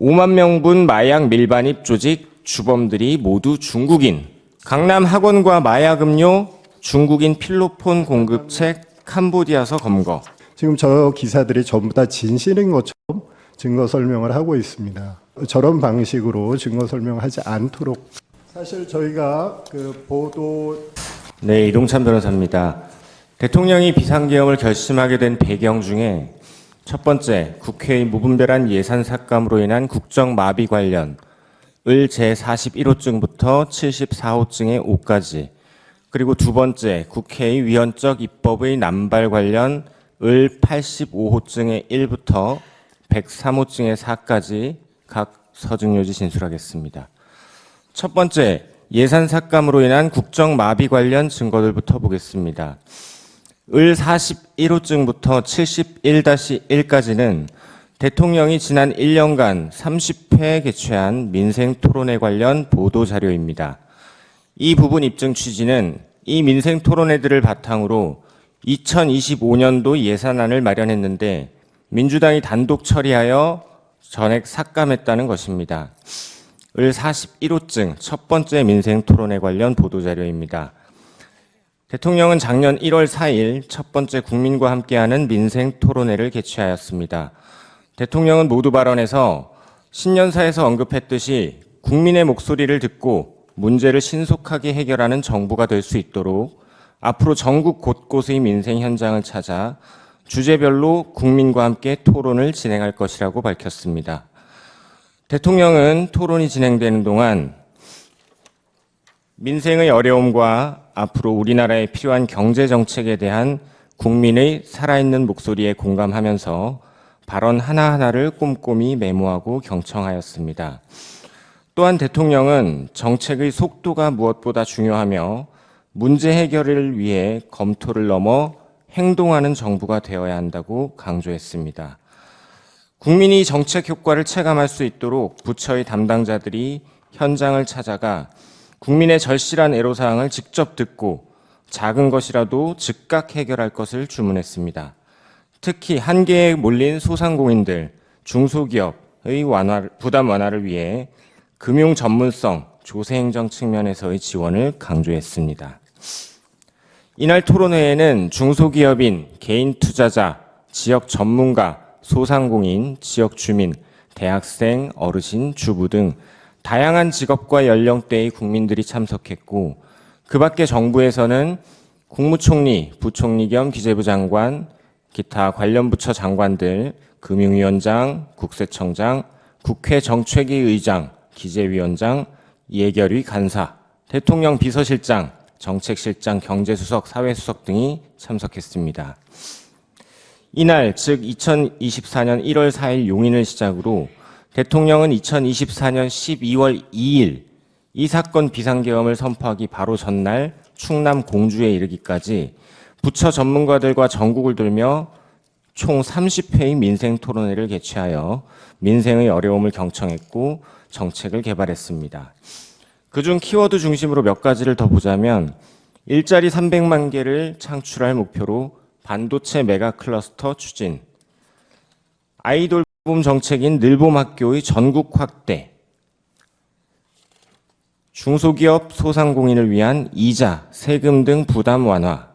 5만 명분 마약 밀반입 조직 주범들이 모두 중국인. 강남 학원과 마약 음료 중국인 필로폰 공급책 캄보디아서 검거. 지금 저 기사들이 전부 다 진실인 것처럼 증거 설명을 하고 있습니다. 저런 방식으로 증거 설명하지 않도록 사실 저희가 그 보도 네, 이동찬 변호사입니다. 대통령이 비상계엄을 결심하게 된 배경 중에 첫 번째, 국회의 무분별한 예산 삭감으로 인한 국정 마비 관련 을 제41호증부터 74호증의 5까지, 그리고 두 번째, 국회의 위헌적 입법의 남발 관련 을 85호증의 1부터 103호증의 4까지 각 서증료지 진술하겠습니다. 첫 번째, 예산 삭감으로 인한 국정 마비 관련 증거들부터 보겠습니다. 을 41호증부터 71-1까지는 대통령이 지난 1년간 30회 개최한 민생 토론회 관련 보도 자료입니다. 이 부분 입증 취지는 이 민생 토론회들을 바탕으로 2025년도 예산안을 마련했는데 민주당이 단독 처리하여 전액 삭감했다는 것입니다. 을 41호증 첫 번째 민생 토론회 관련 보도 자료입니다. 대통령은 작년 1월 4일 첫 번째 국민과 함께하는 민생 토론회를 개최하였습니다. 대통령은 모두 발언에서 신년사에서 언급했듯이 국민의 목소리를 듣고 문제를 신속하게 해결하는 정부가 될 수 있도록 앞으로 전국 곳곳의 민생 현장을 찾아 주제별로 국민과 함께 토론을 진행할 것이라고 밝혔습니다. 대통령은 토론이 진행되는 동안 민생의 어려움과 앞으로 우리나라에 필요한 경제 정책에 대한 국민의 살아있는 목소리에 공감하면서 발언 하나하나를 꼼꼼히 메모하고 경청하였습니다. 또한 대통령은 정책의 속도가 무엇보다 중요하며 문제 해결을 위해 검토를 넘어 행동하는 정부가 되어야 한다고 강조했습니다. 국민이 정책 효과를 체감할 수 있도록 부처의 담당자들이 현장을 찾아가 국민의 절실한 애로사항을 직접 듣고 작은 것이라도 즉각 해결할 것을 주문했습니다. 특히 한계에 몰린 소상공인들, 중소기업의 부담 완화를 위해 금융 전문성, 조세행정 측면에서의 지원을 강조했습니다. 이날 토론회에는 중소기업인, 개인 투자자, 지역 전문가, 소상공인, 지역 주민, 대학생, 어르신, 주부 등 다양한 직업과 연령대의 국민들이 참석했고, 그 밖에 정부에서는 국무총리, 부총리 겸 기재부 장관, 기타 관련 부처 장관들, 금융위원장, 국세청장, 국회 정책위 의장, 기재위원장, 예결위 간사, 대통령 비서실장, 정책실장, 경제수석, 사회수석 등이 참석했습니다. 이날, 즉 2024년 1월 4일 용인을 시작으로 대통령은 2024년 12월 2일 이 사건 비상계엄을 선포하기 바로 전날 충남 공주에 이르기까지 부처 전문가들과 전국을 돌며 총 30회의 민생 토론회를 개최하여 민생의 어려움을 경청했고 정책을 개발했습니다. 그중 키워드 중심으로 몇 가지를 더 보자면 일자리 300만 개를 창출할 목표로 반도체 메가 클러스터 추진, 아이돌 봄 정책인 늘봄 학교의 전국 확대, 중소기업 소상공인을 위한 이자, 세금 등 부담 완화,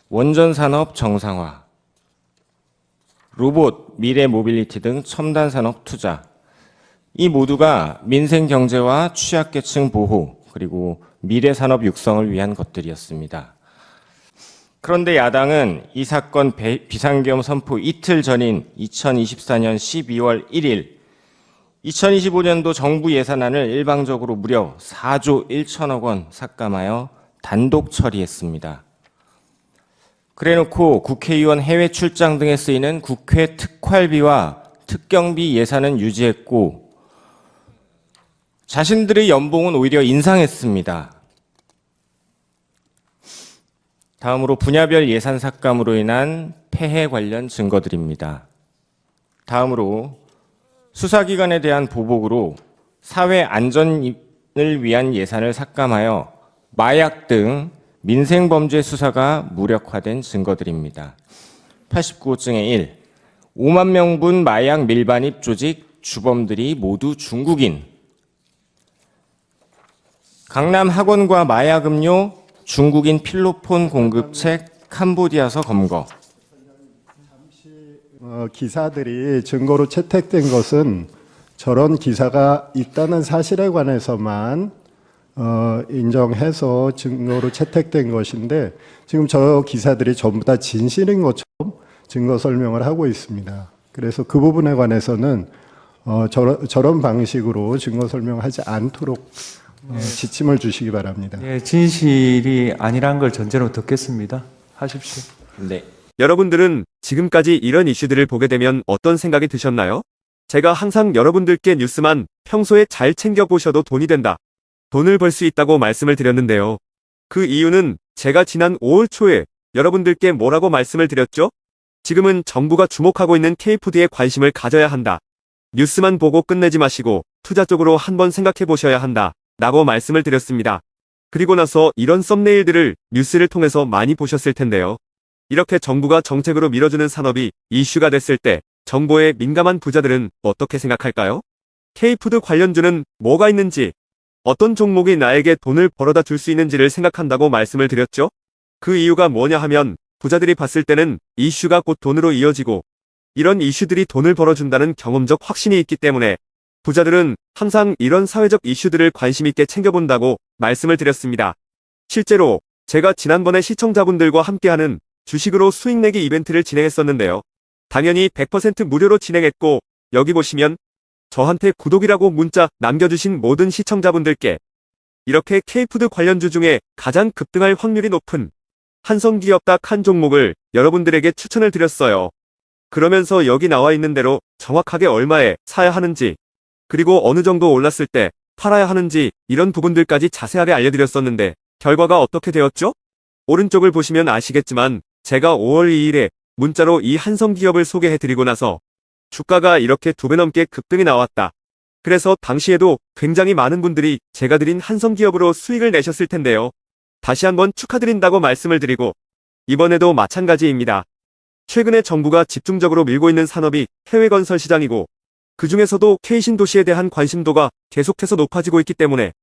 원전 산업 정상화, 로봇, 미래 모빌리티 등 첨단 산업 투자, 이 모두가 민생 경제와 취약계층 보호, 그리고 미래 산업 육성을 위한 것들이었습니다. 그런데 야당은 이 사건 비상계엄 선포 이틀 전인 2024년 12월 1일 2025년도 정부 예산안을 일방적으로 무려 4조 1천억 원 삭감하여 단독 처리했습니다. 그래놓고 국회의원 해외 출장 등에 쓰이는 국회 특활비와 특경비 예산은 유지했고 자신들의 연봉은 오히려 인상했습니다. 다음으로 분야별 예산 삭감으로 인한 폐해 관련 증거들입니다. 다음으로 수사기관에 대한 보복으로 사회 안전을 위한 예산을 삭감하여 마약 등 민생범죄 수사가 무력화된 증거들입니다. 89호증의 1. 5만 명분 마약 밀반입 조직 주범들이 모두 중국인. 강남 학원과 마약 음료 중국인 필로폰 공급책 캄보디아서 검거. 기사들이 증거로 채택된 것은 저런 기사가 있다는 사실에 관해서만 인정해서 증거로 채택된 것인데 지금 저 기사들이 전부 다 진실인 것처럼 증거 설명을 하고 있습니다. 그래서 그 부분에 관해서는 저런 방식으로 증거 설명하지 않도록 지침을 주시기 바랍니다. 예, 진실이 아니란 걸 전제로 듣겠습니다. 하십시오. 네. 여러분들은 지금까지 이런 이슈들을 보게 되면 어떤 생각이 드셨나요? 제가 항상 여러분들께 뉴스만 평소에 잘 챙겨보셔도 돈이 된다. 돈을 벌 수 있다고 말씀을 드렸는데요. 그 이유는 제가 지난 5월 초에 여러분들께 뭐라고 말씀을 드렸죠? 지금은 정부가 주목하고 있는 K푸드에 관심을 가져야 한다. 뉴스만 보고 끝내지 마시고 투자 쪽으로 한번 생각해 보셔야 한다. 라고 말씀을 드렸습니다. 그리고 나서 이런 썸네일들을 뉴스를 통해서 많이 보셨을 텐데요. 이렇게 정부가 정책으로 밀어주는 산업이 이슈가 됐을 때 정보에 민감한 부자들은 어떻게 생각할까요? K푸드 관련주는 뭐가 있는지, 어떤 종목이 나에게 돈을 벌어다 줄 수 있는지를 생각한다고 말씀을 드렸죠? 그 이유가 뭐냐 하면 부자들이 봤을 때는 이슈가 곧 돈으로 이어지고 이런 이슈들이 돈을 벌어준다는 경험적 확신이 있기 때문에 부자들은 항상 이런 사회적 이슈들을 관심 있게 챙겨본다고 말씀을 드렸습니다. 실제로 제가 지난번에 시청자분들과 함께하는 주식으로 수익 내기 이벤트를 진행했었는데요. 당연히 100% 무료로 진행했고 여기 보시면 저한테 구독이라고 문자 남겨주신 모든 시청자분들께 이렇게 K푸드 관련주 중에 가장 급등할 확률이 높은 한성기업 딱 한 종목을 여러분들에게 추천을 드렸어요. 그러면서 여기 나와 있는 대로 정확하게 얼마에 사야 하는지 그리고 어느 정도 올랐을 때 팔아야 하는지 이런 부분들까지 자세하게 알려드렸었는데 결과가 어떻게 되었죠? 오른쪽을 보시면 아시겠지만 제가 5월 2일에 문자로 이 한성기업을 소개해드리고 나서 주가가 이렇게 2배 넘게 급등이 나왔다. 그래서 당시에도 굉장히 많은 분들이 제가 드린 한성기업으로 수익을 내셨을 텐데요. 다시 한번 축하드린다고 말씀을 드리고 이번에도 마찬가지입니다. 최근에 정부가 집중적으로 밀고 있는 산업이 해외 건설 시장이고 그 중에서도 K신도시에 대한 관심도가 계속해서 높아지고 있기 때문에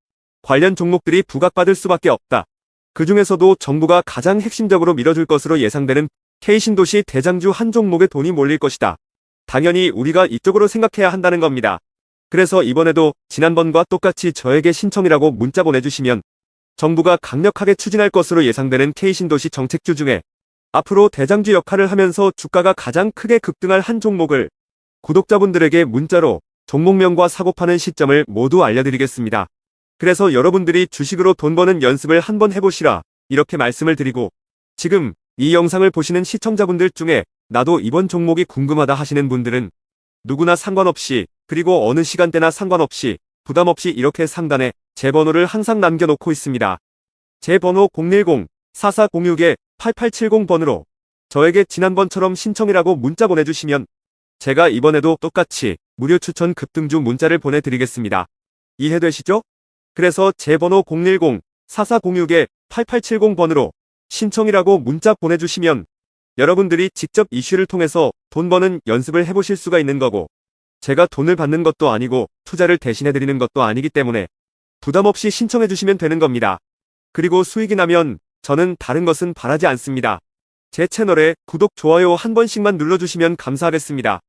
관련 종목들이 부각받을 수밖에 없다. 그 중에서도 정부가 가장 핵심적으로 밀어줄 것으로 예상되는 K신도시 대장주 한 종목에 돈이 몰릴 것이다. 당연히 우리가 이쪽으로 생각해야 한다는 겁니다. 그래서 이번에도 지난번과 똑같이 저에게 신청이라고 문자 보내주시면 정부가 강력하게 추진할 것으로 예상되는 K신도시 정책주 중에 앞으로 대장주 역할을 하면서 주가가 가장 크게 급등할 한 종목을 구독자분들에게 문자로 종목명과 사고 파는 시점을 모두 알려드리겠습니다. 그래서 여러분들이 주식으로 돈 버는 연습을 한번 해보시라 이렇게 말씀을 드리고 지금 이 영상을 보시는 시청자분들 중에 나도 이번 종목이 궁금하다 하시는 분들은 누구나 상관없이 그리고 어느 시간대나 상관없이 부담없이 이렇게 상단에 제 번호를 항상 남겨놓고 있습니다. 제 번호 010-4406-8870번으로 저에게 지난번처럼 신청이라고 문자 보내주시면 제가 이번에도 똑같이 무료 추천 급등주 문자를 보내드리겠습니다. 이해되시죠? 그래서 제 번호 010-4406-8870번으로 신청이라고 문자 보내주시면 여러분들이 직접 이슈를 통해서 돈 버는 연습을 해보실 수가 있는 거고 제가 돈을 받는 것도 아니고 투자를 대신해드리는 것도 아니기 때문에 부담없이 신청해주시면 되는 겁니다. 그리고 수익이 나면 저는 다른 것은 바라지 않습니다. 제 채널에 구독, 좋아요 한 번씩만 눌러주시면 감사하겠습니다.